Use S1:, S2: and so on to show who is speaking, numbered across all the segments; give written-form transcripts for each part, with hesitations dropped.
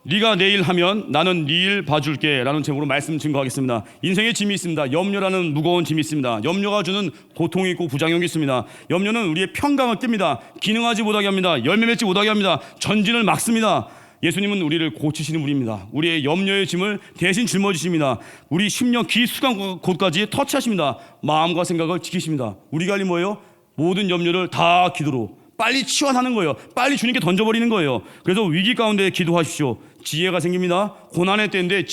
S1: 네가 내 일 하면 나는 네 일 봐줄게 라는 제목으로 말씀 증거하겠습니다. 인생에 짐이 있습니다. 염려라는 무거운 짐이 있습니다. 염려가 주는 고통이 있고 부작용이 있습니다. 염려는 우리의 평강을 깹니다. 기능하지 못하게 합니다. 열매 맺지 못하게 합니다. 전진을 막습니다. 예수님은 우리를 고치시는 분입니다. 우리의 염려의 짐을 대신 짊어지십니다. 우리 심령 기수강 곳까지 터치하십니다. 마음과 생각을 지키십니다. 우리가 할 일 뭐예요? 모든 염려를 다 기도로 빨리 치환하는 거예요. 빨리 주님께 던져버리는 거예요. 그래서 위기 가운데 기도하십시오. 지혜가 생깁니다. 고난의 때인데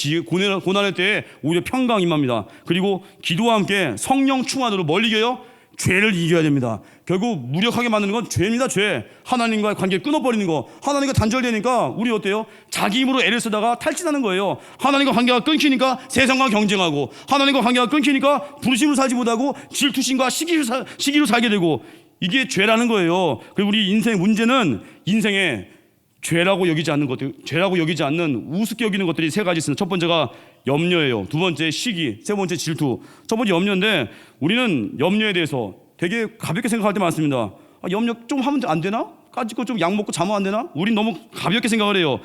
S1: 고난의 때에 오히려 평강이 임합니다. 그리고 기도와 함께 성령 충만으로 뭘 이겨요? 죄를 이겨야 됩니다. 결국 무력하게 만드는 건 죄입니다. 죄. 하나님과의 관계를 끊어버리는 거. 하나님과 단절되니까 우리 어때요? 자기 힘으로 애를 쓰다가 탈진하는 거예요. 하나님과 관계가 끊기니까 세상과 경쟁하고, 하나님과 관계가 끊기니까 부르심으로 살지 못하고 질투심과 시기로 살게 되고, 이게 죄라는 거예요. 그리고 우리 인생의 문제는 인생에 죄라고 여기지 않는 것들, 죄라고 여기지 않는 우습게 여기는 것들이 세 가지 있습니다. 첫 번째가 염려예요. 두 번째 시기, 세 번째 질투. 첫 번째 염려인데, 우리는 염려에 대해서 되게 가볍게 생각할 때 많습니다. 염려 좀 하면 안 되나? 까짓거 좀 약 먹고 자면 안 되나? 우린 너무 가볍게 생각을 해요.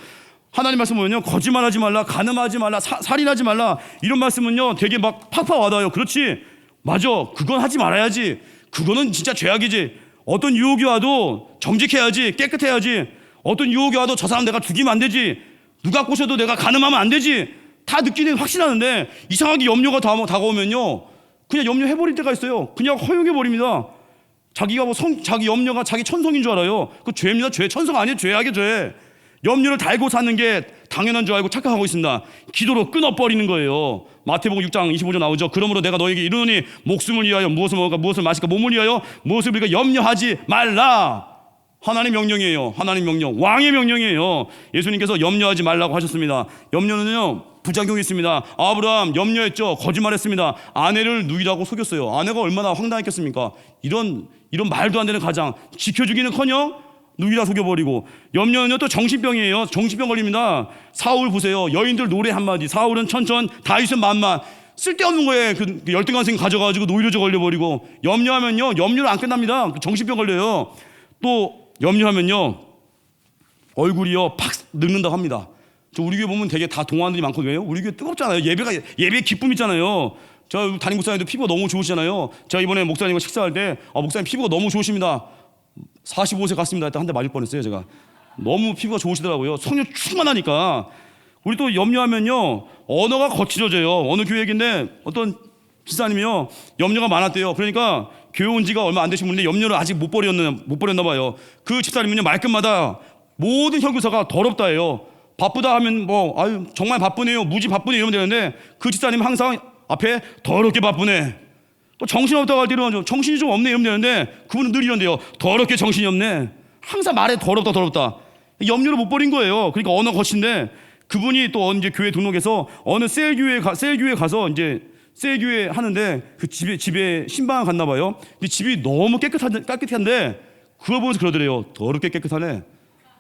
S1: 하나님 말씀 보면요, 거짓말하지 말라, 간음하지 말라, 살인하지 말라, 이런 말씀은요 되게 막 팍팍 와닿아요. 그렇지, 맞아, 그건 하지 말아야지. 그거는 진짜 죄악이지. 어떤 유혹이 와도 정직해야지, 깨끗해야지. 어떤 유혹이 와도 저 사람 내가 죽이면 안 되지. 누가 꼬셔도 내가 간음하면 안 되지. 다 느끼는 확신하는데, 이상하게 염려가 다가오면요 그냥 염려해버릴 때가 있어요. 그냥 허용해버립니다. 자기가 자기 염려가 자기 천성인 줄 알아요. 그 죄입니다. 죄. 천성 아니에요. 죄악의 죄. 염려를 달고 사는 게 당연한 줄 알고 착각하고 있습니다. 기도로 끊어버리는 거예요. 마태복음 6장 25절 나오죠. 그러므로 내가 너에게 이르노니 목숨을 위하여 무엇을 먹을까, 무엇을 마실까, 몸을 위하여 무엇을 입을까 염려하지 말라. 하나님 명령이에요. 하나님 명령, 왕의 명령이에요. 예수님께서 염려하지 말라고 하셨습니다. 염려는요 부작용이 있습니다. 아브라함 염려했죠. 거짓말했습니다. 아내를 누이라고 속였어요. 아내가 얼마나 황당했겠습니까? 이런 말도 안 되는 가장 지켜주기는커녕 누이라 속여버리고. 염려는요 또 정신병이에요. 정신병 걸립니다. 사울 보세요. 여인들 노래 한마디, 사울은 천천, 다윗은 만만. 쓸데없는 거에 그 열등감생 가져가지고 노이로제 걸려버리고. 염려하면요 염려는 안 끝납니다. 정신병 걸려요. 또 염려하면요 얼굴이요 팍 늙는다고 합니다. 우리 교회 보면 되게 다 동안들이 많거든요. 왜요? 우리 교회 뜨겁잖아요. 예배에 기쁨 있잖아요. 저 담임 목사님도 피부가 너무 좋으시잖아요. 제가 이번에 목사님과 식사할 때 목사님 피부가 너무 좋으십니다. 45세 갔습니다. 한 대 맞을 뻔했어요. 제가 너무 피부가 좋으시더라고요. 성령 충만하니까. 우리 또 염려하면요 언어가 거칠어져요. 어느 교회인데 어떤 집사님이요 염려가 많았대요. 그러니까 교회 온 지가 얼마 안 되신 분인데 염려를 아직 못 버렸나 봐요. 그 집사님은요 말끝마다 모든 혈구사가 더럽다예요. 바쁘다 하면 아유 정말 바쁘네요, 무지 바쁘네 이러면 되는데, 그 집사님 항상 앞에 더럽게 바쁘네. 정신없다고 할 때는 정신이 좀 없네 이러면 되는데, 그분은 늘 이런데요, 더럽게 정신이 없네. 항상 말에 더럽다. 염려를 못 버린 거예요. 그러니까 언어 거친데, 그분이 또 언제 교회 등록해서 어느 셀교회 가서 이제 셀교회 하는데, 그 집에 신방을 갔나 봐요. 근데 집이 너무 깨끗한데 그걸 보면서 그러더래요. 더럽게 깨끗하네.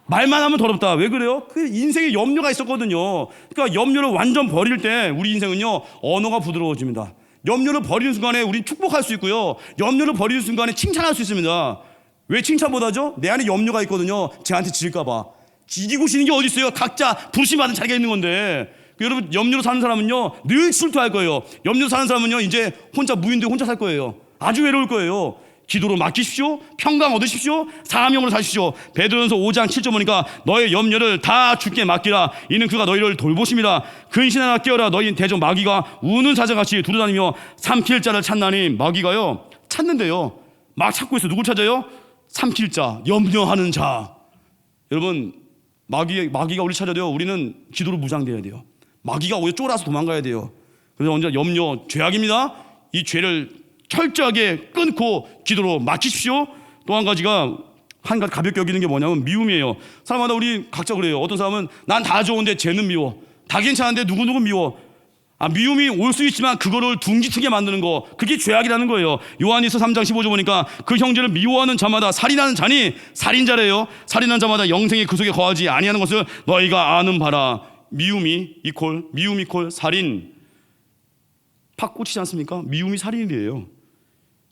S1: 말만 하면 더럽다. 왜 그래요? 그 인생에 염려가 있었거든요. 그러니까 염려를 완전 버릴 때 우리 인생은요 언어가 부드러워집니다. 염려를 버리는 순간에 우린 축복할 수 있고요, 염려를 버리는 순간에 칭찬할 수 있습니다. 왜 칭찬보다죠? 내 안에 염려가 있거든요. 쟤한테 질까 봐. 이기고 지는 게 어디 있어요? 각자 부르심 받은 자리가 있는 건데. 여러분, 염려로 사는 사람은요 늘 실투할 거예요. 염려로 사는 사람은요 이제 혼자 무인도에 혼자 살 거예요. 아주 외로울 거예요. 기도로 맡기십시오. 평강 얻으십시오. 사명으로 사십시오. 베드로전서 5장 7절 보니까 너의 염려를 다 주께 맡기라. 이는 그가 너희를 돌보심이라. 근신하나 깨어라. 너희 대적 마귀가 우는 사자같이 두루다니며 삼킬 자를 찾나니. 마귀가요 찾는데요 막 찾고 있어. 누굴 찾아요? 삼킬 자, 염려하는 자. 여러분, 마귀가 우리 찾아도요 우리는 기도로 무장돼야 돼요. 마귀가 오히려 쫄아서 도망가야 돼요. 그래서 언제나 염려 죄악입니다. 이 죄를 철저하게 끊고 기도로 맡기십시오. 또 한 가지가 가볍게 여기는 게 뭐냐면 미움이에요. 사람마다 우리 각자 그래요. 어떤 사람은 난 다 좋은데 쟤는 미워. 다 괜찮은데 누구누구 미워. 미움이 올 수 있지만 그거를 둥지트게 만드는 거, 그게 죄악이라는 거예요. 요한일서 3장 15절 보니까 그 형제를 미워하는 자마다 살인하는 자니, 살인자래요. 살인하는 자마다 영생이 그 속에 거하지 아니하는 것을 너희가 아는 바라. 미움 이퀄 살인. 팍 꽂히지 않습니까? 미움이 살인이래요.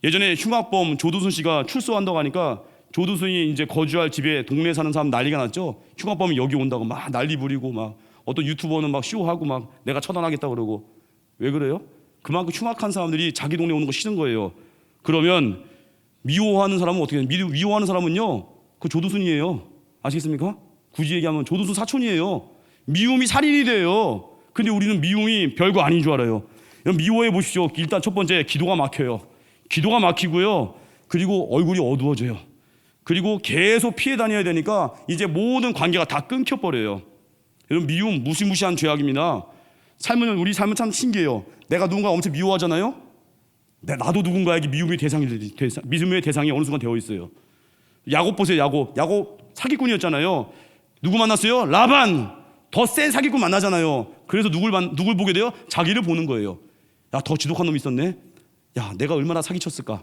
S1: 예전에 흉악범 조두순 씨가 출소한다고 하니까 조두순이 이제 거주할 집에 동네에 사는 사람 난리가 났죠. 휴가 보면 여기 온다고 막 난리 부리고 막 어떤 유튜버는 막 쇼하고 막 내가 처단하겠다 그러고. 왜 그래요? 그만큼 흉악한 사람들이 자기 동네 오는 거 싫은 거예요. 그러면 미워하는 사람은 어떻게 해요? 미워하는 사람은요, 그 조두순이에요. 아시겠습니까? 굳이 얘기하면 조두순 사촌이에요. 미움이 살인이 돼요. 근데 우리는 미움이 별거 아닌 줄 알아요. 여러분 미워해 보십시오. 일단 첫 번째 기도가 막혀요. 기도가 막히고요. 그리고 얼굴이 어두워져요. 그리고 계속 피해 다녀야 되니까 이제 모든 관계가 다 끊겨버려요. 여러분 미움 무시무시한 죄악입니다. 우리 삶은 참 신기해요. 내가 누군가 엄청 미워하잖아요. 나도 누군가에게 미움의 대상이 어느 순간 되어 있어요. 야곱 보세요. 야곱 사기꾼이었잖아요. 누구 만났어요? 라반. 더 센 사기꾼 만나잖아요. 그래서 누굴 보게 돼요? 자기를 보는 거예요. 야, 더 지독한 놈이 있었네. 야, 내가 얼마나 사기쳤을까.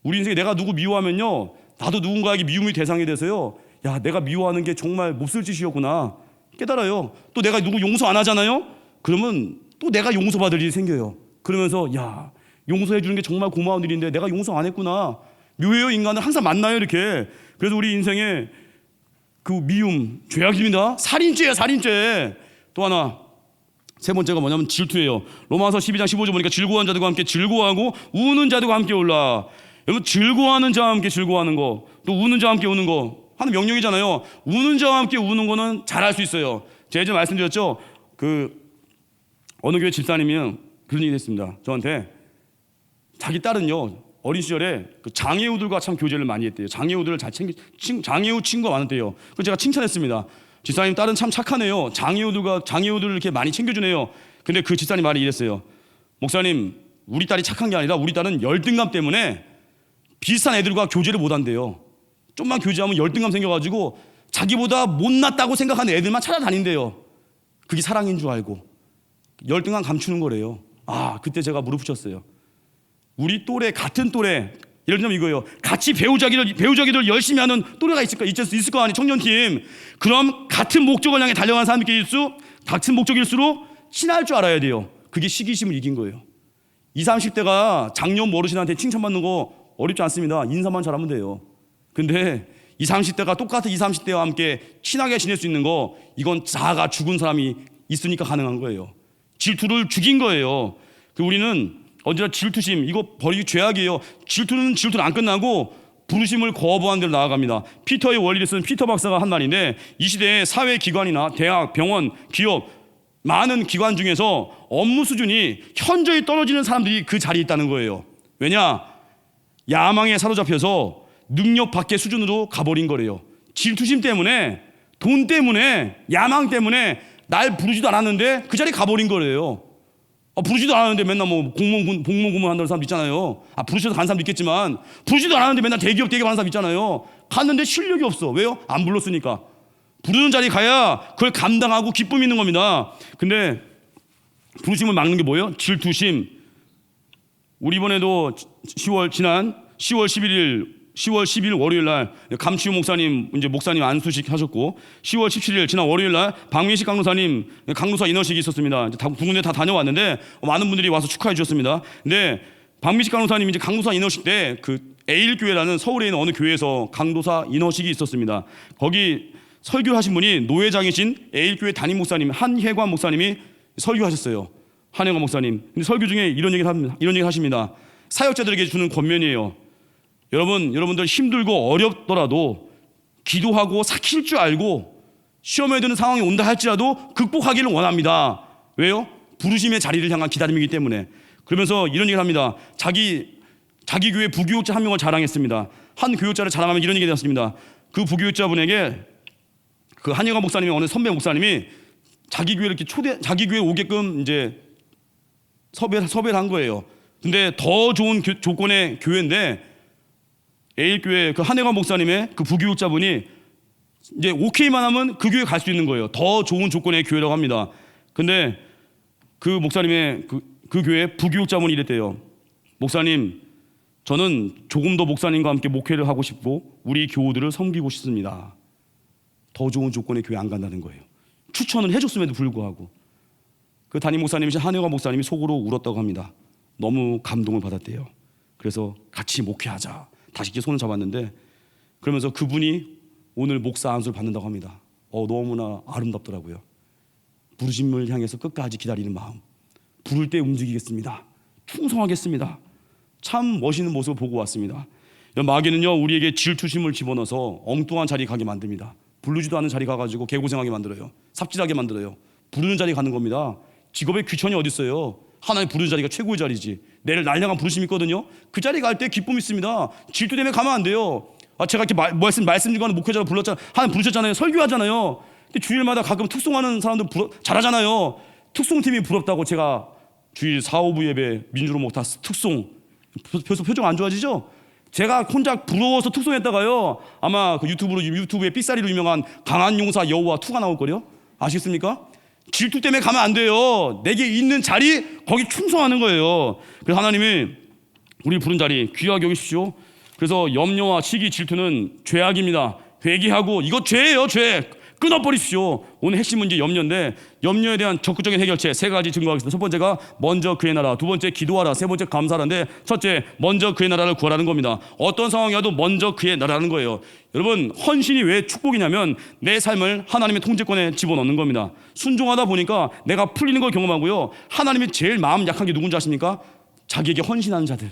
S1: 우리 인생에 내가 누구 미워하면요, 나도 누군가에게 미움의 대상이 돼서요, 야, 내가 미워하는 게 정말 몹쓸 짓이었구나 깨달아요. 또 내가 누구 용서 안 하잖아요. 그러면 또 내가 용서받을 일이 생겨요. 그러면서 야, 용서해 주는 게 정말 고마운 일인데 내가 용서 안 했구나. 묘해요. 인간은 항상 만나요 이렇게. 그래서 우리 인생에 그 미움 죄악입니다. 살인죄예요. 살인죄. 또 하나 세 번째가 뭐냐면 질투예요. 로마서 12장 15절 보니까 즐거워하는 자들과 함께 즐거워하고 우는 자들과 함께 울라. 여러분 즐거워하는 자와 함께 즐거워하는 거, 또 우는 자와 함께 우는 거 하는 명령이잖아요. 우는 자와 함께 우는 거는 잘할 수 있어요. 제가 예전에 말씀드렸죠. 어느 교회 집사님이 그런 얘기 했습니다. 저한테 자기 딸은요 어린 시절에 그 장애우들과 참 교제를 많이 했대요. 장애우들을 장애우 친구가 많았대요. 그래서 제가 칭찬했습니다. 집사님 딸은 참 착하네요. 장애우들을 이렇게 많이 챙겨주네요. 근데 그 집사님 말이 이랬어요. 목사님, 우리 딸이 착한 게 아니라 우리 딸은 열등감 때문에 비슷한 애들과 교제를 못 한대요. 좀만 교제하면 열등감 생겨가지고 자기보다 못났다고 생각하는 애들만 찾아다닌대요. 그게 사랑인 줄 알고 열등감 감추는 거래요. 그때 제가 무릎 꿇었어요. 우리 또래, 같은 또래, 예를 들면 이거예요. 같이 배우자기들 열심히 하는 또래가 있을 거 아니에요. 청년팀. 그럼 같은 목적을 향해 달려가는 사람들끼리 같은 목적일수록 친할 줄 알아야 돼요. 그게 시기심을 이긴 거예요. 20, 30대가 작년 어르신한테 칭찬받는 거 어렵지 않습니다. 인사만 잘하면 돼요. 근데 20, 30대가 똑같은 20, 30대와 함께 친하게 지낼 수 있는 거, 이건 자아가 죽은 사람이 있으니까 가능한 거예요. 질투를 죽인 거예요. 우리는 언제나 질투심, 이거 버리기 죄악이에요. 질투는 안 끝나고 부르심을 거부한 대로 나아갑니다. 피터의 원리를 쓴 피터 박사가 한 말인데, 이 시대에 사회기관이나 대학, 병원, 기업 많은 기관 중에서 업무 수준이 현저히 떨어지는 사람들이 그 자리에 있다는 거예요. 왜냐? 야망에 사로잡혀서 능력 밖의 수준으로 가버린 거래요. 질투심 때문에, 돈 때문에, 야망 때문에 날 부르지도 않았는데 그 자리에 가버린 거래요. 부르지도 않았는데 맨날 공무원 한다는 사람 있잖아요. 부르셔서 간 사람도 있겠지만, 부르지도 않았는데 맨날 대기업 하는 사람 있잖아요. 갔는데 실력이 없어. 왜요? 안 불렀으니까. 부르는 자리에 가야 그걸 감당하고 기쁨이 있는 겁니다. 근데 부르심을 막는 게 뭐예요? 질투심. 우리 이번에도 지난 10월 10일 월요일 날 감치우 목사님 목사님 안수식 하셨고, 10월 17일 지난 월요일 날 박민식 강도사님 강도사 인허식이 있었습니다. 두 군데 다 다녀왔는데 많은 분들이 와서 축하해 주셨습니다. 근데 박민식 강도사님 강도사 인허식 때 그 에일교회라는 서울에 있는 어느 교회에서 강도사 인허식이 있었습니다. 거기 설교하신 분이 노회장이신 에일교회 담임 목사님 한혜관 목사님이 설교하셨어요. 한혜관 목사님. 근데 설교 중에 이런 얘기를 하십니다. 사역자들에게 주는 권면이에요. 여러분들 힘들고 어렵더라도 기도하고 삭힐 줄 알고 시험에 드는 상황이 온다 할지라도 극복하기를 원합니다. 왜요? 부르심의 자리를 향한 기다림이기 때문에. 그러면서 이런 얘기를 합니다. 자기 교회 부교육자 한 명을 자랑했습니다. 한 교육자를 자랑하면 이런 얘기가 되었습니다. 그 부교육자분에게 그 한예관 목사님의 어느 선배 목사님이 자기 교회 오게끔 이제 섭외를 한 거예요. 근데 더 좋은 조건의 교회인데, 에일교회 그 한혜관 목사님의 그 부교육자분이 이제 오케이만 하면 그 교회 갈 수 있는 거예요. 더 좋은 조건의 교회라고 합니다. 근데 그 목사님의 그 교회 부교육자분이 이랬대요. 목사님, 저는 조금 더 목사님과 함께 목회를 하고 싶고 우리 교우들을 섬기고 싶습니다. 더 좋은 조건의 교회 안 간다는 거예요. 추천을 해줬음에도 불구하고. 그 담임 목사님이신 한혜관 목사님이 속으로 울었다고 합니다. 너무 감동을 받았대요. 그래서 같이 목회하자. 다시 이렇게 손을 잡았는데, 그러면서 그분이 오늘 목사 안수를 받는다고 합니다. 너무나 아름답더라고요. 부르심을 향해서 끝까지 기다리는 마음. 부를 때 움직이겠습니다. 충성하겠습니다. 참 멋있는 모습을 보고 왔습니다. 마귀는요, 우리에게 질투심을 집어넣어서 엉뚱한 자리 가게 만듭니다. 부르지도 않은 자리 가가지고 개고생하게 만들어요. 삽질하게 만들어요. 부르는 자리 가는 겁니다. 직업에 귀천이 어디 있어요? 하나님 부르는 자리가 최고의 자리지. 내를 날 향한 부르심이 있거든요. 그 자리 갈 때 기쁨이 있습니다. 질투 때문에 가면 안 돼요. 제가 이렇게 말씀 중간에 목회자로 불렀잖아요. 하나님 부르셨잖아요. 설교하잖아요. 근데 주일마다 가끔 특송하는 사람들 잘하잖아요. 특송팀이 부럽다고 제가 주일 4, 5부 예배 민주로 다 특송. 벌써 표정 안 좋아지죠? 제가 혼자 부러워서 특송했다가요, 아마 그 유튜브에 삐싸리로 유명한 강한 용사 여호와 2가 나올걸요? 아시겠습니까? 질투 때문에 가면 안 돼요. 내게 있는 자리 거기 충성하는 거예요. 그래서 하나님이 우리 부른 자리 귀하게 여기십시오. 그래서 염려와 시기, 질투는 죄악입니다. 회개하고 이거 죄예요, 죄. 끊어버리십시오. 오늘 핵심 문제 염려인데, 염려에 대한 적극적인 해결책 3가지 증거하겠습니다. 첫 번째가 먼저 그의 나라, 두 번째 기도하라, 세 번째 감사하라인데, 첫째 먼저 그의 나라를 구하라는 겁니다. 어떤 상황이어도 먼저 그의 나라라는 거예요. 여러분, 헌신이 왜 축복이냐면 내 삶을 하나님의 통제권에 집어넣는 겁니다. 순종하다 보니까 내가 풀리는 걸 경험하고요, 하나님이 제일 마음 약한 게 누군지 아십니까? 자기에게 헌신하는 자들.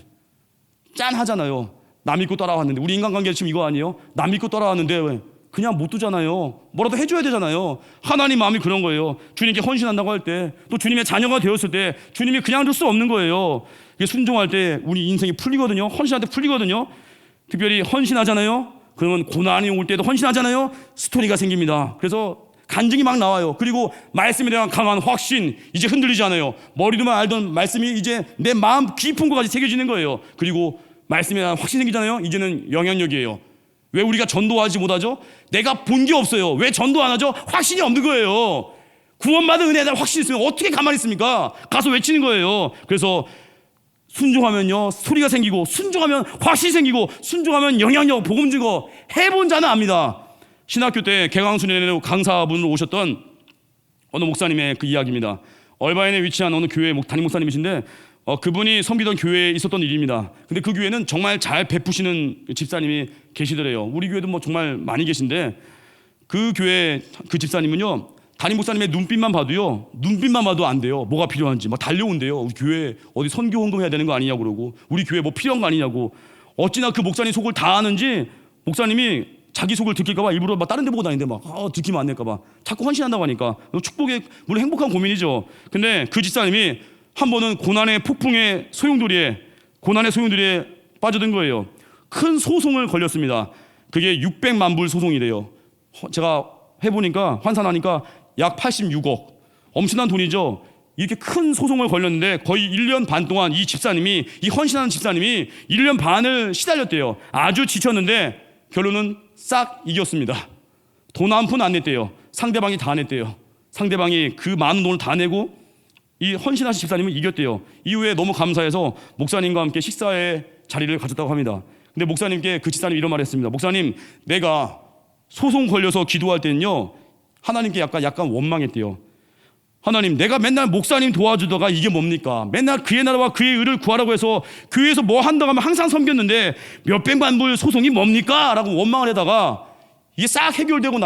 S1: 짠 하잖아요. 남 믿고 따라왔는데, 우리 인간관계 지금 이거 아니에요? 남 믿고 따라왔는데 왜? 그냥 못 두잖아요. 뭐라도 해줘야 되잖아요. 하나님 마음이 그런 거예요. 주님께 헌신한다고 할 때, 또 주님의 자녀가 되었을 때 주님이 그냥 줄 수 없는 거예요. 순종할 때 우리 인생이 풀리거든요. 헌신할 때 풀리거든요. 특별히 헌신하잖아요. 그러면 고난이 올 때도 헌신하잖아요. 스토리가 생깁니다. 그래서 간증이 막 나와요. 그리고 말씀에 대한 강한 확신, 이제 흔들리지 않아요. 머리로만 알던 말씀이 이제 내 마음 깊은 곳까지 새겨지는 거예요. 그리고 말씀에 대한 확신이 생기잖아요. 이제는 영향력이에요. 왜 우리가 전도하지 못하죠? 내가 본 게 없어요. 왜 전도 안 하죠? 확신이 없는 거예요. 구원받은 은혜에 대한 확신이 있으면 어떻게 가만히 있습니까? 가서 외치는 거예요. 그래서 순종하면요, 소리가 생기고, 순종하면 확신이 생기고, 순종하면 영향력, 복음 증거. 해본 자는 압니다. 신학교 때 개강순회로 강사분으로 오셨던 어느 목사님의 그 이야기입니다. 얼바인에 위치한 어느 교회 담임 목사님이신데, 그분이 섬기던 교회에 있었던 일입니다. 근데 그 교회는 정말 잘 베푸시는 집사님이 계시더래요. 우리 교회도 뭐 정말 많이 계신데, 그 교회 그 집사님은요, 담임 목사님의 눈빛만 봐도 안 돼요. 뭐가 필요한지 막 달려온대요. 우리 교회 어디 선교 헌금해야 되는 거 아니냐고 그러고, 우리 교회 뭐 필요한 거 아니냐고. 어찌나 그 목사님 속을 다 아는지 목사님이 자기 속을 들킬까 봐 일부러 막 다른 데 보고 다니는데 들키면 안 될까 봐 자꾸 헌신한다고 하니까, 축복의, 물론 행복한 고민이죠. 근데 그 집사님이 한 번은 고난의 소용돌이에 빠져든 거예요. 큰 소송을 걸렸습니다. 그게 600만 불 소송이래요. 제가 해보니까 환산하니까 약 86억. 엄청난 돈이죠. 이렇게 큰 소송을 걸렸는데 거의 1년 반 동안 이 헌신하는 집사님이 1년 반을 시달렸대요. 아주 지쳤는데 결론은 싹 이겼습니다. 돈 한 푼 안 냈대요. 상대방이 다 냈대요. 상대방이 그 많은 돈을 다 내고 이 헌신하신 집사님은 이겼대요. 이후에 너무 감사해서 목사님과 함께 식사의 자리를 가졌다고 합니다. 근데 목사님께 그 집사님이 이런 말을 했습니다. 목사님, 내가 소송 걸려서 기도할 때는요, 하나님께 약간 원망했대요. 하나님, 내가 맨날 목사님 도와주다가 이게 뭡니까? 맨날 그의 나라와 그의 의를 구하라고 해서 교회에서 뭐 한다고 하면 항상 섬겼는데 몇백만 불 소송이 뭡니까? 라고 원망을 하다가 이게 싹 해결되고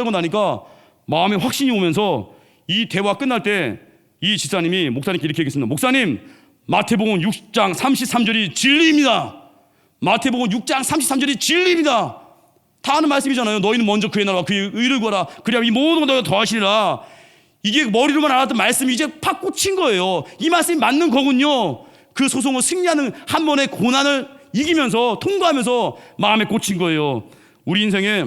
S1: 나니까 마음에 확신이 오면서 이 대화 끝날 때 이 집사님이 목사님께 이렇게 얘기했습니다. 목사님, 마태복음 6장 33절이 진리입니다. 마태복음 6장 33절이 진리입니다. 다 아는 말씀이잖아요. 너희는 먼저 그의 나라와 그의 의를 구하라. 그래야 이 모든 걸 더하시리라. 이게 머리로만 알았던 말씀이 이제 팍 꽂힌 거예요. 이 말씀이 맞는 거군요. 그 소송을 승리하는 한 번의 고난을 이기면서 통과하면서 마음에 꽂힌 거예요. 우리 인생에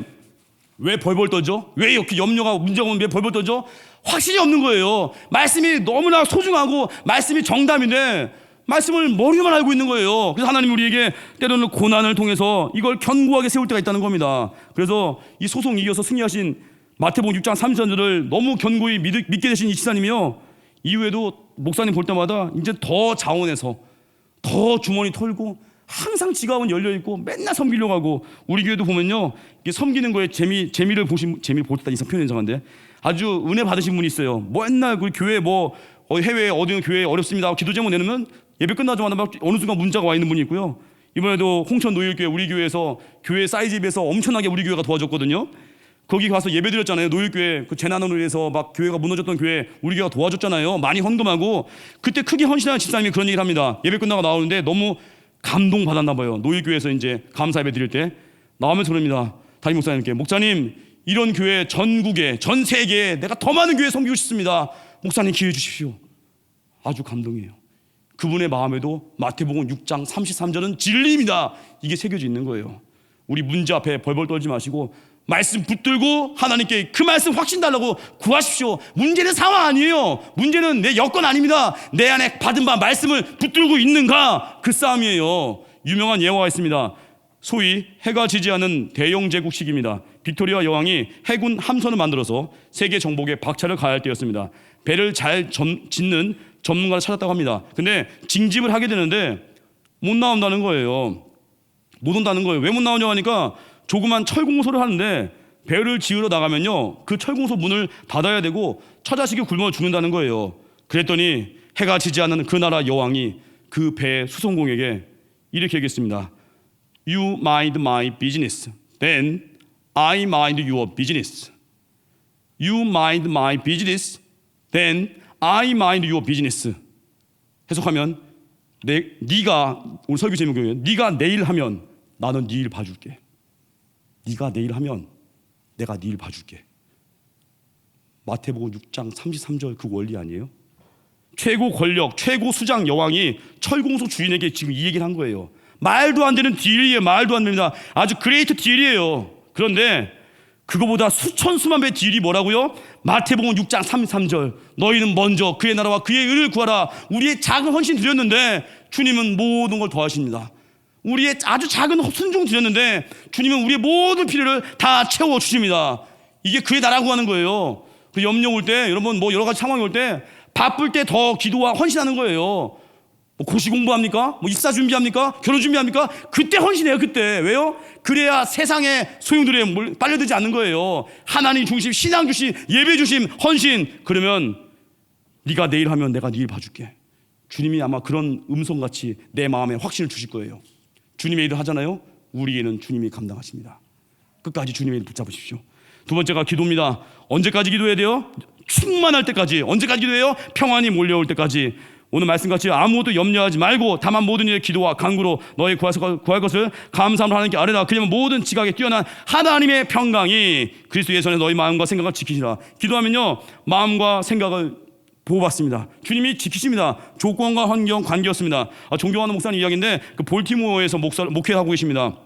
S1: 왜 벌벌 떠죠? 왜 이렇게 염려가 문제가 오면 왜 벌벌 떠죠? 확신이 없는 거예요. 말씀이 너무나 소중하고 말씀이 정답인데 말씀을 머리로만 알고 있는 거예요. 그래서 하나님 우리에게 때로는 고난을 통해서 이걸 견고하게 세울 때가 있다는 겁니다. 그래서 이 소송 이겨서 승리하신 마태복음 6장 33절을 너무 견고히 믿게 되신 이 지사님이요, 이후에도 목사님 볼 때마다 이제 더 자원해서 더 주머니 털고 항상 지갑은 열려있고 맨날 섬기려고 하고, 우리 교회도 보면요, 이게 섬기는 거에 재미를 보셨다 이상 표현이 이상한데, 아주 은혜 받으신 분이 있어요. 맨날 그 교회 해외에 어디 교회 어렵습니다 기도 제목 내놓으면 예배 끝나자마자 막 어느 순간 문자가 와 있는 분이 있고요. 이번에도 홍천 노일교회 우리 교회에서 교회 사이즈에 비해서 엄청나게 우리 교회가 도와줬거든요. 거기 가서 예배 드렸잖아요. 노일교회 그 재난으로 인해서 막 교회가 무너졌던 교회 우리 교회가 도와줬잖아요. 많이 헌금하고 그때 크게 헌신한 집사님이 그런 얘기를 합니다. 예배 끝나고 나오는데 너무 감동 받았나 봐요. 노일교회에서 이제 감사 예배 드릴 때 나오면서 그럽니다. 담임 목사님께 목사님 이런 교회 전국에 전 세계에 내가 더 많은 교회 섬기고 싶습니다. 목사님 기회 주십시오. 아주 감동이에요. 그분의 마음에도 마태복음 6장 33절은 진리입니다. 이게 새겨져 있는 거예요. 우리 문제 앞에 벌벌 떨지 마시고 말씀 붙들고 하나님께 그 말씀 확신 달라고 구하십시오. 문제는 상황 아니에요. 문제는 내 여건 아닙니다. 내 안에 받은 바 말씀을 붙들고 있는가 그 싸움이에요. 유명한 예화가 있습니다. 소위 해가 지지 않은 대영 제국 시기입니다. 빅토리아 여왕이 해군 함선을 만들어서 세계 정복에 박차를 가할 때였습니다. 배를 잘 짓는 전문가를 찾았다고 합니다. 근데 징집을 하게 되는데 못 나온다는 거예요. 못 온다는 거예요. 왜 못 나오냐고 하니까 조그만 철공소를 하는데 배를 지으러 나가면요 그 철공소 문을 닫아야 되고 처자식이 굶어 죽는다는 거예요. 그랬더니 해가 지지 않는 그 나라 여왕이 그 배 수송공에게 이렇게 얘기했습니다. You mind my business, then I mind your business. You mind my business, then I mind your business. 해석하면 네가 오늘 설교 제목이에요. 네가 내일 하면 나는 네 일 봐줄게. 네가 내일 하면 내가 네 일 봐줄게. 마태복음 6장 33절 그 원리 아니에요? 최고 권력, 최고 수장 여왕이 철공소 주인에게 지금 이 얘기를 한 거예요. 말도 안 되는 딜이에요. 말도 안 됩니다. 아주 그레이트 딜이에요. 그런데 그거보다 수천 수만 배 딜이 뭐라고요? 마태복음 6장 33절 너희는 먼저 그의 나라와 그의 의를 구하라. 우리의 작은 헌신 드렸는데 주님은 모든 걸 더하십니다. 우리의 아주 작은 순종 드렸는데 주님은 우리의 모든 필요를 다 채워주십니다. 이게 그의 나라 구하는 거예요. 그 염려 올 때 여러분 뭐 여러 가지 상황이 올 때 바쁠 때 더 기도와 헌신하는 거예요. 뭐 고시 공부합니까? 뭐 입사 준비합니까? 결혼 준비합니까? 그때 헌신해요. 그때. 왜요? 그래야 세상의 소용돌이에 빨려들지 않는 거예요. 하나님 중심, 신앙 중심, 예배 중심, 헌신. 그러면 네가 내일 하면 내가 네 일 봐줄게. 주님이 아마 그런 음성같이 내 마음에 확신을 주실 거예요. 주님의 일을 하잖아요. 우리에는 주님이 감당하십니다. 끝까지 주님의 일을 붙잡으십시오. 두 번째가 기도입니다. 언제까지 기도해야 돼요? 충만할 때까지. 언제까지 기도해요? 평안이 몰려올 때까지. 오늘 말씀같이 아무것도 염려하지 말고 다만 모든 일에 기도와 간구로 너희 구할 것을 감사함으로 하나님께 아뢰라. 그러면 모든 지각에 뛰어난 하나님의 평강이 그리스도 예수 안에서 너희 마음과 생각을 지키시라. 기도하면요 마음과 생각을 보호받습니다. 주님이 지키십니다. 조건과 환경 관계였습니다. 존경하는 목사님 이야기인데 그 볼티모어에서 목회를 하고 계십니다.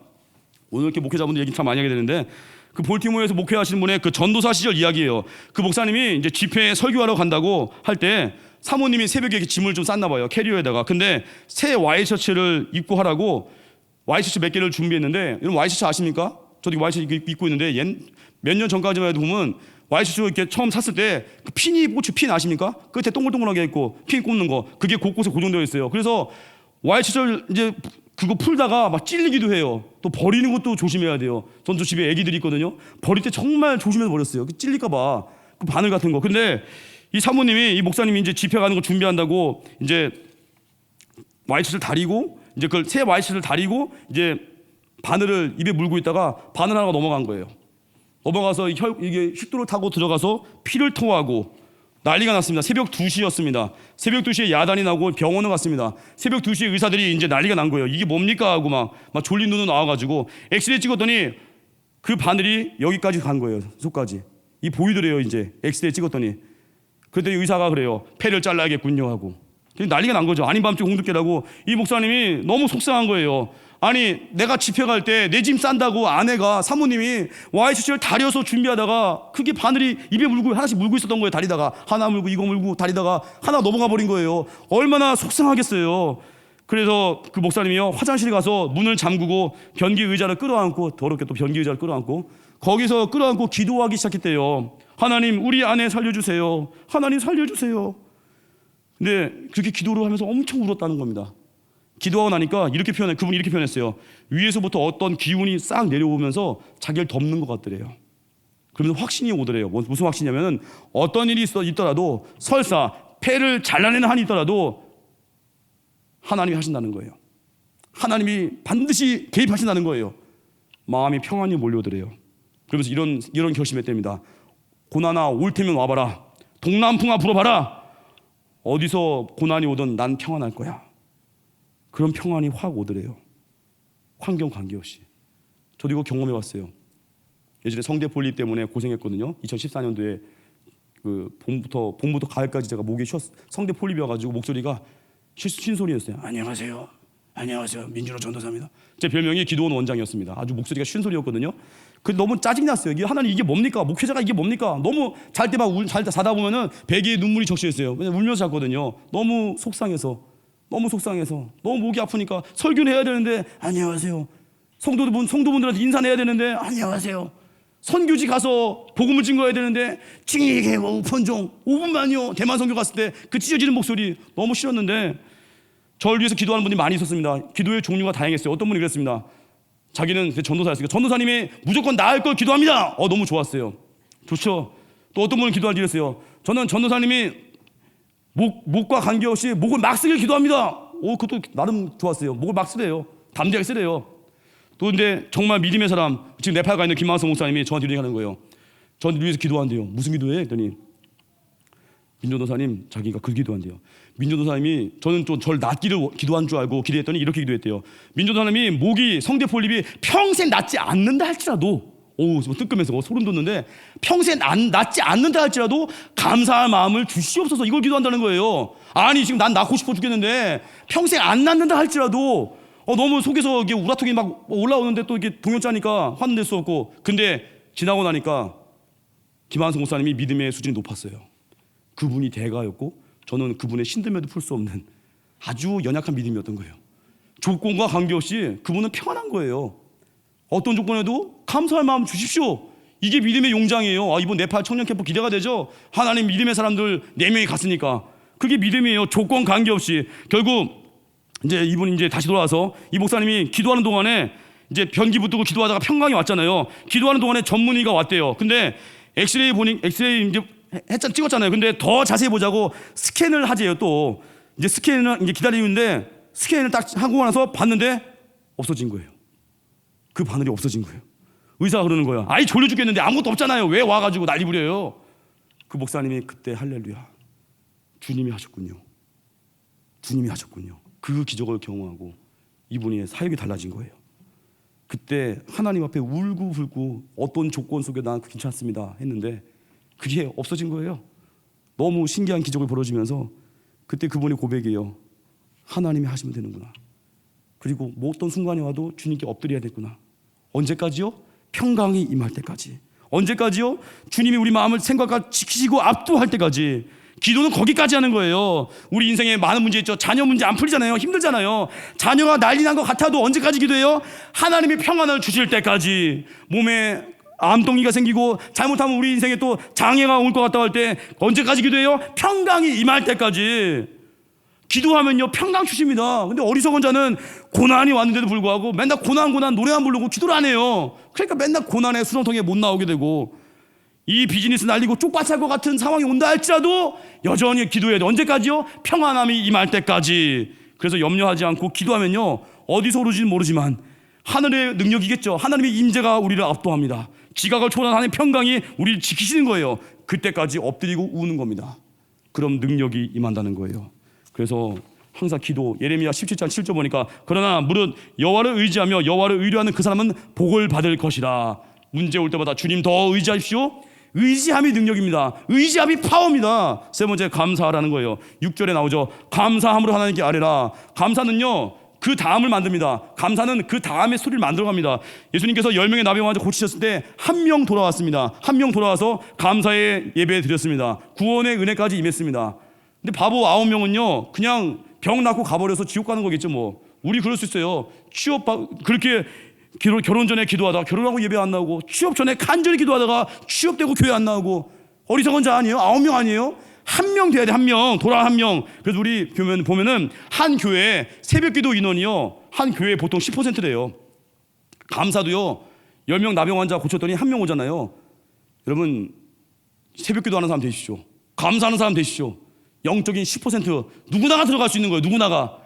S1: 오늘 이렇게 목회자분들 얘기 참 많이 하게 되는데 그 볼티모어에서 목회하시는 분의 그 전도사 시절 이야기예요. 그 목사님이 이제 집회에 설교하러 간다고 할 때 사모님이 새벽에 이렇게 짐을 좀 쌌나 봐요. 캐리어에다가. 근데 새 와이셔츠를 입고 하라고 와이셔츠 몇 개를 준비했는데 여러분 와이셔츠 아십니까? 저도 와이셔츠 입고 있는데 몇 년 전까지만 해도 보면 와이셔츠 이렇게 처음 샀을 때 그 핀이 꽂혀 핀 아십니까? 끝에 동글동글하게 있고 핀 꽂는 거 그게 곳곳에 고정되어 있어요. 그래서 와이셔츠를 이제 그거 풀다가 막 찔리기도 해요. 또 버리는 것도 조심해야 돼요. 전도 집에 애기들이 있거든요. 버릴 때 정말 조심해서 버렸어요. 찔릴까 봐. 그 바늘 같은 거. 근데 이 사모님이 이 목사님이 이제 집회 가는 거 준비한다고 이제 와이셔츠를 다리고 이제 그 새 와이셔츠를 다리고 이제 바늘을 입에 물고 있다가 바늘 하나가 넘어간 거예요. 넘어가서 이게 휘뚜를 타고 들어가서 피를 토하고 난리가 났습니다. 새벽 2시였습니다. 새벽 2시에 야단이 나고 병원을 갔습니다. 새벽 2시에 의사들이 이제 난리가 난 거예요. 이게 뭡니까 하고 막 졸린 눈으로 나와가지고 엑스레이 찍었더니 그 바늘이 여기까지 간 거예요. 속까지. 이 보이더래요. 이제 엑스레이 찍었더니. 그랬더니 의사가 그래요. 폐를 잘라야겠군요 하고. 난리가 난 거죠. 아닌 밤중에 홍두깨라고. 이 목사님이 너무 속상한 거예요. 아니 내가 집회 갈 때 내 짐 싼다고 아내가 사모님이 와이셔츠를 다려서 준비하다가 그게 바늘이 입에 물고 하나씩 물고 있었던 거예요. 다리다가 하나 물고 이거 물고 다리다가 하나 넘어가 버린 거예요. 얼마나 속상하겠어요. 그래서 그 목사님이요 화장실에 가서 문을 잠그고 변기 의자를 끌어안고 더럽게 또 변기 의자를 끌어안고 거기서 끌어안고 기도하기 시작했대요. 하나님 우리 아내 살려주세요. 하나님 살려주세요. 근데 그렇게 기도를 하면서 엄청 울었다는 겁니다. 기도하고 나니까 그분이 이렇게 표현했어요. 위에서부터 어떤 기운이 싹 내려오면서 자기를 덮는 것 같더래요. 그러면서 확신이 오더래요. 무슨 확신이냐면 어떤 일이 있더라도 설사 폐를 잘라내는 한이 있더라도 하나님이 하신다는 거예요. 하나님이 반드시 개입하신다는 거예요. 마음이 평안히 몰려오더래요. 그러면서 이런 결심했답니다. 고난아 올 테면 와봐라. 동남풍아 불어봐라. 어디서 고난이 오든 난 평안할 거야. 그런 평안이 확 오더래요. 환경 관계없이. 저도 이거 경험해 봤어요. 예전에 성대 볼립 때문에 고생했거든요. 2014년도에 그 봄부터 가을까지 제가 목이 성대 폴립이어가지고 목소리가 쉰 소리였어요. 안녕하세요. 안녕하세요. 민준호 전도사입니다. 제 별명이 기도원 원장이었습니다. 아주 목소리가 쉰 소리였거든요. 그 너무 짜증났어요. 하나님 이게 뭡니까? 목회자가 이게 뭡니까? 너무 잘 때 막 자다 보면은 베개에 눈물이 적셔있어요. 울면서 잤거든요. 너무 속상해서 너무 목이 아프니까 설교를 해야 되는데 안녕하세요. 성도분들한테 인사해야 되는데 안녕하세요. 선교지 가서 복음을 증거해야 되는데 징이게 우펀종 5분만요. 대만 선교 갔을 때 그 찢어지는 목소리 너무 싫었는데 저를 위해서 기도하는 분이 많이 있었습니다. 기도의 종류가 다양했어요. 어떤 분이 그랬습니다. 자기는 전도사였으니까 전도사님이 무조건 나을 걸 기도합니다. 너무 좋았어요. 좋죠. 또 어떤 분은 기도할 일 했어요. 저는 전도사님이 목과 관계없이 목을 막 쓰길 기도합니다. 그것도 나름 좋았어요. 목을 막 쓰래요. 담대하게 쓰래요. 또 근데 정말 믿음의 사람, 지금 네팔 가 있는 김만성 목사님이 저한테 이렇게 하는 거예요. 저한테 위해서 기도한대요. 무슨 기도해? 했더니 민전도사님 자기가 그 기도한대요. 민전도사님이 저는 좀 절 낫기를 기도한 줄 알고 기도했더니 이렇게 기도했대요. 민전도사님이 목이 성대 폴립이 평생 낫지 않는다 할지라도 뜨끔해서 소름 돋는데 평생 낫지 않는다 할지라도 감사할 마음을 주시옵소서 이걸 기도한다는 거예요. 아니 지금 난 낫고 싶어 죽겠는데 평생 안 낫는다 할지라도 너무 속에서 이게 우라통이 막 올라오는데 또 이게 동요짜니까 화는 낼 수 없고 근데 지나고 나니까 김한성 목사님이 믿음의 수준이 높았어요. 그분이 대가였고 저는 그분의 신들매도 풀 수 없는 아주 연약한 믿음이었던 거예요. 조건과 관계없이 그분은 평안한 거예요. 어떤 조건에도 감사할 마음 주십시오. 이게 믿음의 용장이에요. 이번 네팔 청년 캠프 기대가 되죠. 하나님 믿음의 사람들 4명이 갔으니까 그게 믿음이에요. 조건 관계없이. 결국 이제 이분이 이제 다시 돌아와서 이 목사님이 기도하는 동안에 이제 변기 붙들고 기도하다가 평강이 왔잖아요. 기도하는 동안에 전문의가 왔대요. 근데 엑스레이 이제 찍었잖아요. 근데 더 자세히 보자고 스캔을 하재요. 또 이제 스캔을 이제 기다리는데 스캔을 딱 하고 나서 봤는데 없어진 거예요. 그 바늘이 없어진 거예요. 의사가 그러는 거야. 아이 졸려 죽겠는데 아무것도 없잖아요. 왜 와가지고 난리 부려요? 그 목사님이 그때 할렐루야. 주님이 하셨군요. 그 기적을 경험하고 이분의 사역이 달라진 거예요. 그때 하나님 앞에 울고불고 어떤 조건 속에 난 괜찮습니다 했는데 그게 없어진 거예요. 너무 신기한 기적이 벌어지면서 그때 그분의 고백이에요. 하나님이 하시면 되는구나. 그리고 뭐 어떤 순간이 와도 주님께 엎드려야 되구나. 언제까지요? 평강이 임할 때까지. 언제까지요? 주님이 우리 마음을 생각과 지키시고 압도할 때까지. 기도는 거기까지 하는 거예요. 우리 인생에 많은 문제 있죠. 자녀 문제 안 풀리잖아요. 힘들잖아요. 자녀가 난리 난 것 같아도 언제까지 기도해요? 하나님이 평안을 주실 때까지. 몸에 암동이가 생기고 잘못하면 우리 인생에 또 장애가 올 것 같다고 할 때 언제까지 기도해요? 평강이 임할 때까지. 기도하면요 평강 주십니다. 근데 어리석은 자는 고난이 왔는데도 불구하고 맨날 고난 노래만 부르고 기도를 안 해요. 그러니까 맨날 고난의 수렁통에 못 나오게 되고 이 비즈니스 날리고 쪽박살 것 같은 상황이 온다 할지라도 여전히 기도해야 돼. 언제까지요? 평안함이 임할 때까지. 그래서 염려하지 않고 기도하면요 어디서 오르지는 모르지만 하늘의 능력이겠죠. 하나님의 임재가 우리를 압도합니다. 지각을 초월한 하나님의 평강이 우리를 지키시는 거예요. 그때까지 엎드리고 우는 겁니다. 그럼 능력이 임한다는 거예요. 그래서 항상 기도, 예레미야 17장 7절 보니까 그러나 무릇 여호와를 의지하며 여호와를 의뢰하는 그 사람은 복을 받을 것이라. 문제 올 때마다 주님 더 의지하십시오. 의지함이 능력입니다. 의지함이 파워입니다. 세 번째 감사하라는 거예요. 6절에 나오죠. 감사함으로 하나님께 아뢰라. 감사는요 그 다음을 만듭니다. 감사는 그 다음에 소리를 만들어갑니다. 예수님께서 10명의 나병 환자 고치셨을 때 한 명 돌아왔습니다. 한 명 돌아와서 감사의 예배 드렸습니다. 구원의 은혜까지 임했습니다. 근데 바보 9명은요 그냥 병 낳고 가버려서 지옥 가는 거겠죠. 뭐 우리 그럴 수 있어요. 그렇게 결혼 전에 기도하다가 결혼하고 예배 안 나오고, 취업 전에 간절히 기도하다가 취업되고 교회 안 나오고, 어리석은 자 아니에요? 9명 아니에요? 한 명 돼야 돼. 한 명. 돌아 한 명. 그래서 우리 보면은 한 교회 새벽 기도 인원이요 한 교회 보통 10%래요. 감사도요 10명 나병 환자 고쳤더니 한 명 오잖아요. 여러분 새벽 기도 하는 사람 되십시오. 감사하는 사람 되십시오. 영적인 10% 누구나가 들어갈 수 있는 거예요. 누구나가.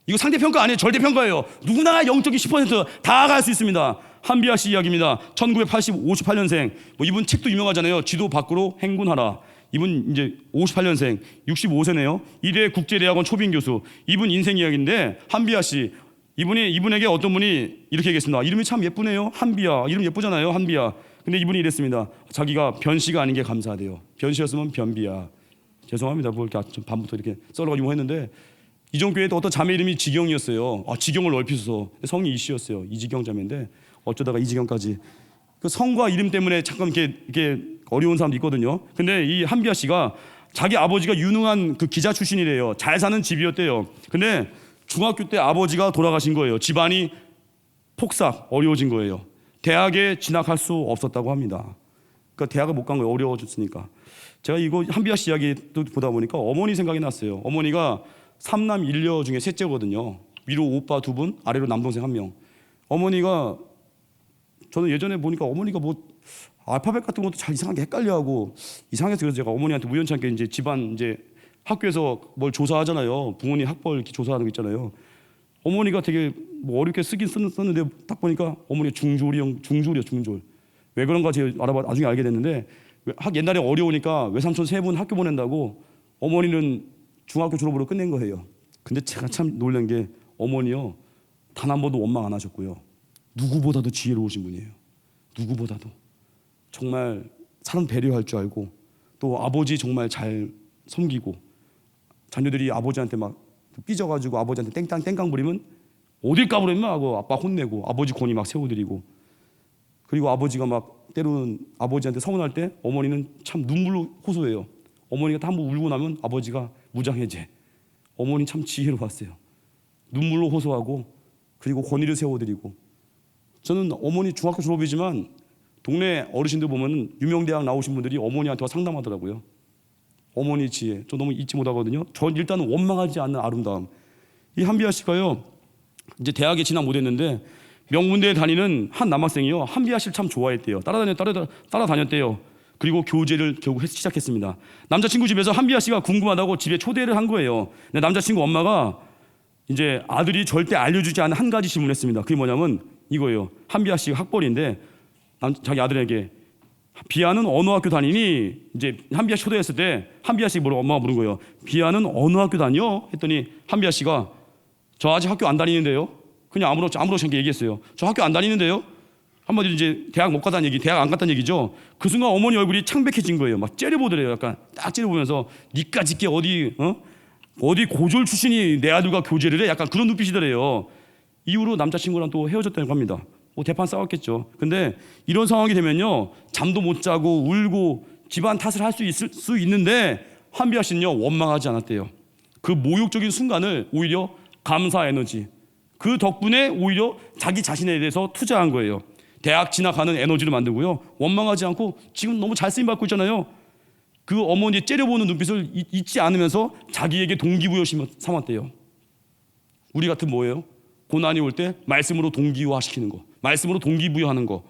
S1: 이거 상대평가 아니에요. 절대평가예요. 누구나 영적인 10%다 갈 수 있습니다. 한비아 씨 이야기입니다. 1958년생. 이분 책도 유명하잖아요. 지도 밖으로 행군하라. 이분 이제 58년생, 65세네요. 이대 국제대학원 초빙 교수. 이분 인생 이야기인데 한비아 씨. 이분에게 어떤 분이 이렇게 얘기했습니다. 이름이 참 예쁘네요. 한비아. 이름 예쁘잖아요. 한비아. 근데 이분이 이랬습니다. 자기가 변씨가 아닌 게 감사하대요. 변씨였으면 변비야. 죄송합니다. 뭐 이렇게 밤부터 이렇게 썰어가지고 했는데 이종교회도 어떤 자매 이름이 지경이었어요. 지경을 넓히소서. 성이 이씨였어요. 이지경 자매인데 어쩌다가 이지경까지. 그 성과 이름 때문에 잠깐 이렇게 어려운 사람도 있거든요. 근데 이 한비아 씨가 자기 아버지가 유능한 그 기자 출신이래요. 잘 사는 집이었대요. 근데 중학교 때 아버지가 돌아가신 거예요. 집안이 폭삭 어려워진 거예요. 대학에 진학할 수 없었다고 합니다. 그러니까 대학을 못 간 거예요. 어려워졌으니까. 제가 이거 한비아 씨 이야기 또 보다 보니까 어머니 생각이 났어요. 어머니가 3남 1녀 중에 셋째거든요. 위로 오빠 2분, 아래로 남동생 1명. 어머니가 저는 예전에 보니까 어머니가 뭐 알파벳 같은 것도 잘 이상하게 헷갈려하고 이상해서 그래서 제가 어머니한테 우연찮게 이제 집안 이제 학교에서 뭘 조사하잖아요. 부모님 학벌 이렇게 조사하는 거 있잖아요. 어머니가 되게 뭐 어렵게 쓰긴 썼는데 딱 보니까 어머니가 중졸이요, 중졸. 왜 그런가 제가 나중에 알게 됐는데 옛날에 어려우니까 외삼촌 3분 학교 보낸다고 어머니는 중학교 졸업으로 끝낸 거예요. 근데 제가 참 놀란 게 어머니요 단 한 번도 원망 안 하셨고요. 누구보다도 지혜로우신 분이에요. 누구보다도 정말 사람 배려할 줄 알고 또 아버지 정말 잘 섬기고 자녀들이 아버지한테 막 삐져가지고 아버지한테 땡깡 부리면 어딜 까부렸나 하고 아빠 혼내고 아버지 권위 막 세워드리고 그리고 아버지가 막 때로는 아버지한테 서운할 때 어머니는 참 눈물로 호소해요. 어머니가 한 번 울고 나면 아버지가 무장해제. 어머니 참 지혜로웠어요. 눈물로 호소하고 그리고 권위를 세워드리고 저는 어머니 중학교 졸업이지만 동네 어르신들 보면 유명대학 나오신 분들이 어머니한테 와 상담하더라고요. 어머니 지혜 저 너무 잊지 못하거든요. 전 일단은 원망하지 않는 아름다움. 이 한비아 씨가요 이제 대학에 진학 못했는데 명문대에 다니는 한 남학생이요 한비아 씨를 참 좋아했대요. 따라다녔대요. 그리고 교제를 결국 시작했습니다. 남자친구 집에서 한비아 씨가 궁금하다고 집에 초대를 한 거예요. 근데 남자친구 엄마가 이제 아들이 절대 알려주지 않은 한 가지 질문했습니다. 그게 뭐냐면 이거예요. 한비아 씨가 학벌인데 자기 아들에게 비아는 어느 학교 다니니? 이제 한비아 씨 초대했을 때 한비아 씨 엄마가 물은 거예요. 비아는 어느 학교 다녀? 했더니 한비아 씨가 저 아직 학교 안 다니는데요. 그냥 아무렇지 않게 얘기했어요. 저 학교 안 다니는데요. 한마디로 이제 대학 못 갔다는 얘기, 대학 안 갔다는 얘기죠. 그 순간 어머니 얼굴이 창백해진 거예요. 막 째려보더래요. 약간 딱 째려보면서 니까짓 게 어디 고졸 출신이 내 아들과 교제를 해? 약간 그런 눈빛이더래요. 이후로 남자친구랑 또 헤어졌다고 합니다. 뭐 대판 싸웠겠죠. 근데 이런 상황이 되면요 잠도 못 자고 울고 집안 탓을 할 수 있는데 한비아 씨는요 원망하지 않았대요. 그 모욕적인 순간을 오히려 감사 에너지, 그 덕분에 오히려 자기 자신에 대해서 투자한 거예요. 대학 진학하는 에너지를 만들고요 원망하지 않고 지금 너무 잘 쓰임 받고 있잖아요. 그 어머니의 째려보는 눈빛을 잊지 않으면서 자기에게 동기부여 삼았대요. 우리 같은 뭐예요? 고난이 올 때 말씀으로 동기화시키는 거, 말씀으로 동기부여하는 거.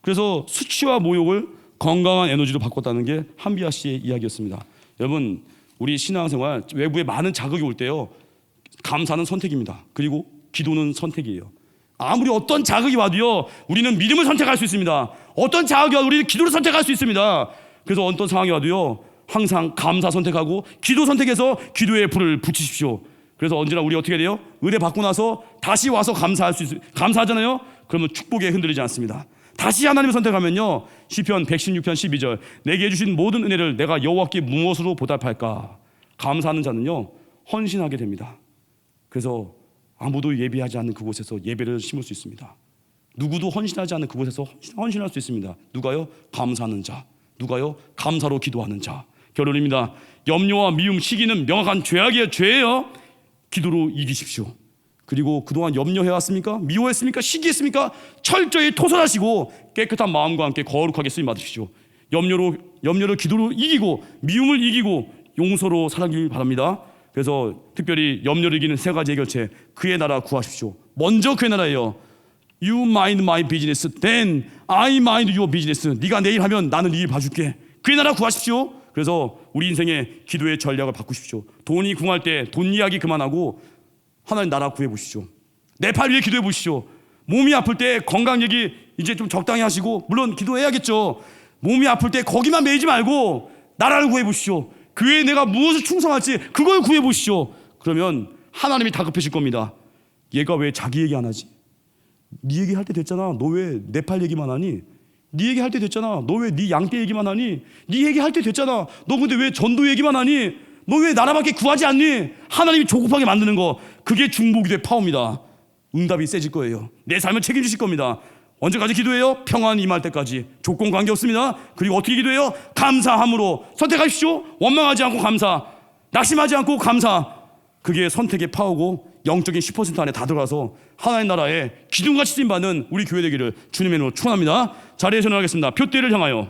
S1: 그래서 수치와 모욕을 건강한 에너지로 바꿨다는 게 한비아 씨의 이야기였습니다. 여러분 우리 신앙생활 외부에 많은 자극이 올 때요 감사는 선택입니다. 그리고 기도는 선택이에요. 아무리 어떤 자극이 와도요 우리는 믿음을 선택할 수 있습니다. 어떤 자극이 와도 우리는 기도를 선택할 수 있습니다. 그래서 어떤 상황이 와도요 항상 감사 선택하고 기도 선택해서 기도의 불을 붙이십시오. 그래서 언제나 우리 어떻게 돼요? 은혜 받고 나서 다시 와서 감사하잖아요. 그러면 축복에 흔들리지 않습니다. 다시 하나님을 선택하면요 시편 116편 12절 내게 주신 모든 은혜를 내가 여호와께 무엇으로 보답할까? 감사하는 자는요 헌신하게 됩니다. 그래서 아무도 예배하지 않는 그곳에서 예배를 심을 수 있습니다. 누구도 헌신하지 않는 그곳에서 헌신할 수 있습니다. 누가요? 감사하는 자. 누가요? 감사로 기도하는 자. 결론입니다. 염려와 미움, 시기는 명확한 죄예요. 기도로 이기십시오. 그리고 그동안 염려해왔습니까? 미워했습니까? 시기했습니까? 철저히 토설하시고 깨끗한 마음과 함께 거룩하게 쓰임 받으십시오. 염려를 기도로 이기고 미움을 이기고 용서로 살아가길 바랍니다. 그래서 특별히 염려를 이기는 3가지 해결책. 그의 나라 구하십시오. 먼저 그의 나라예요. You mind my business, then I mind your business. 네가 내 일 하면 나는 네 일 봐줄게. 그의 나라 구하십시오. 그래서 우리 인생의 기도의 전략을 바꾸십시오. 돈이 궁할 때 돈 이야기 그만하고 하나님 나라 구해 보시죠. 네팔 위해 기도해 보시죠. 몸이 아플 때 건강 얘기 이제 좀 적당히 하시고, 물론 기도해야겠죠. 몸이 아플 때 거기만 매이지 말고 나라를 구해 보시죠. 교회에 내가 무엇을 충성할지 그걸 구해 보시죠. 그러면 하나님이 다급해질 겁니다. 얘가 왜 자기 얘기 안 하지? 네 얘기 할 때 됐잖아. 너 왜 네팔 얘기만 하니? 네 얘기 할 때 됐잖아. 너 왜 네 양떼 얘기만 하니? 네 얘기 할 때 됐잖아. 너 근데 왜 전도 얘기만 하니? 너 왜 나라밖에 구하지 않니? 하나님이 조급하게 만드는 거, 그게 중보기도의 파워입니다. 응답이 세질 거예요. 내 삶을 책임지실 겁니다. 언제까지 기도해요? 평안 임할 때까지. 조건 관계없습니다. 그리고 어떻게 기도해요? 감사함으로 선택하십시오. 원망하지 않고 감사, 낙심하지 않고 감사. 그게 선택의 파워고 영적인 10% 안에 다 들어가서 하나님 나라에 기둥같이 쓰임받는 우리 교회 되기를 주님의 이름으로 축원합니다. 자리에서 일어나겠습니다. 표대를 향하여.